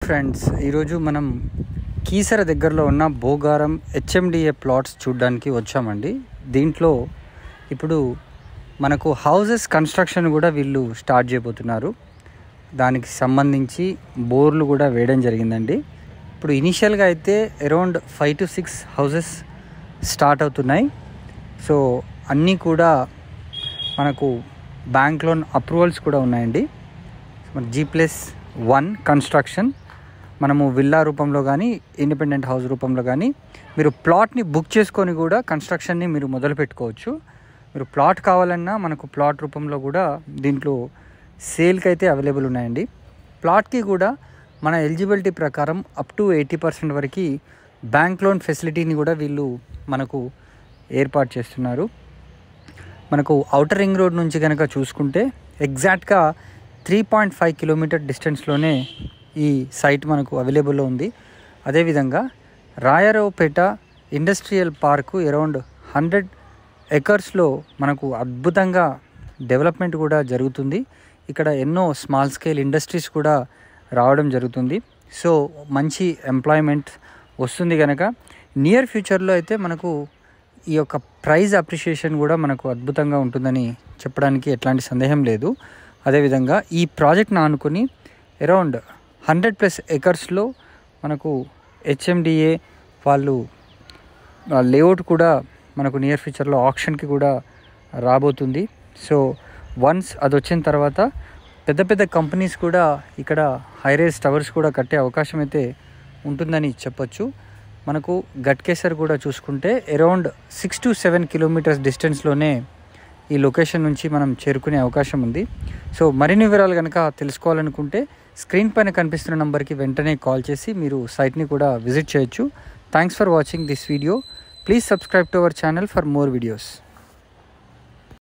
Friends, ఈరోజు మనం కీసర దగ్గరలో ఉన్న భోగారం హెచ్ఎండిఏ ప్లాట్స్ చూడడానికి వచ్చామండి. దీంట్లో ఇప్పుడు మనకు హౌసెస్ కన్స్ట్రక్షన్ కూడా వీళ్ళు స్టార్ట్ చేయబోతున్నారు. దానికి సంబంధించి బోర్లు కూడా వేయడం జరిగిందండి. ఇప్పుడు ఇనీషియల్గా అయితే అరౌండ్ 5 to 6 హౌసెస్ స్టార్ట్ అవుతున్నాయి. సో అన్నీ కూడా మనకు బ్యాంక్ లోన్ అప్రూవల్స్ కూడా ఉన్నాయండి. G+1 కన్స్ట్రక్షన్ మనము విల్లా రూపంలో కానీ ఇండిపెండెంట్ హౌస్ రూపంలో కానీ మీరు ప్లాట్ని బుక్ చేసుకొని కూడా కన్స్ట్రక్షన్ని మీరు మొదలు పెట్టుకోవచ్చు. మీరు ప్లాట్ కావాలన్నా మనకు ప్లాట్ రూపంలో కూడా దీంట్లో సేల్కి అయితే అవైలబుల్ ఉన్నాయండి. ప్లాట్కి కూడా మన ఎలిజిబిలిటీ ప్రకారం అప్ టు 80% వరకు బ్యాంక్ లోన్ ఫెసిలిటీని కూడా వీళ్ళు మనకు ఏర్పాటు చేస్తున్నారు. మనకు ఔటర్ రింగ్ రోడ్ నుంచి కనుక చూసుకుంటే ఎగ్జాక్ట్గా 3.5 కిలోమీటర్ డిస్టెన్స్లోనే ఈ సైట్ మనకు అవైలబుల్లో ఉంది. అదేవిధంగా రాయరావుపేట ఇండస్ట్రియల్ పార్కు అరౌండ్ 100 ఎకర్స్లో మనకు అద్భుతంగా డెవలప్మెంట్ కూడా జరుగుతుంది. ఇక్కడ ఎన్నో స్మాల్ స్కేల్ ఇండస్ట్రీస్ కూడా రావడం జరుగుతుంది. సో మంచి ఎంప్లాయ్మెంట్ వస్తుంది కనుక నియర్ ఫ్యూచర్లో అయితే మనకు ఈ యొక్క ప్రైజ్ అప్రిషియేషన్ కూడా మనకు అద్భుతంగా ఉంటుందని చెప్పడానికి ఎట్లాంటి సందేహం లేదు. అదేవిధంగా ఈ ప్రాజెక్ట్ను ఆనుకొని అరౌండ్ 100+ ఎకర్స్లో మనకు హెచ్ఎండిఏ వాళ్ళు లేఅవుట్ కూడా మనకు నియర్ ఫ్యూచర్లో ఆప్షన్కి కూడా రాబోతుంది. సో వన్స్ అది వచ్చిన తర్వాత పెద్ద పెద్ద కంపెనీస్ కూడా ఇక్కడ హైరేజ్ టవర్స్ కూడా కట్టే అవకాశం అయితే ఉంటుందని చెప్పొచ్చు. మనకు గట్కేసర్ కూడా చూసుకుంటే అరౌండ్ 6 to 7 కిలోమీటర్స్ డిస్టెన్స్లోనే ఈ లొకేషన్ నుంచి మనం చేరుకునే అవకాశం ఉంది. సో మరిన్ని వివరాలు కనుక తెలుసుకోవాలనుకుంటే స్క్రీన్ పైన కనిపిస్తున్న నంబర్కి వెంటనే కాల్ చేసి మీరు సైట్ని కూడా విజిట్ చేయొచ్చు. Thanks for watching this video. Please subscribe to our channel for more videos.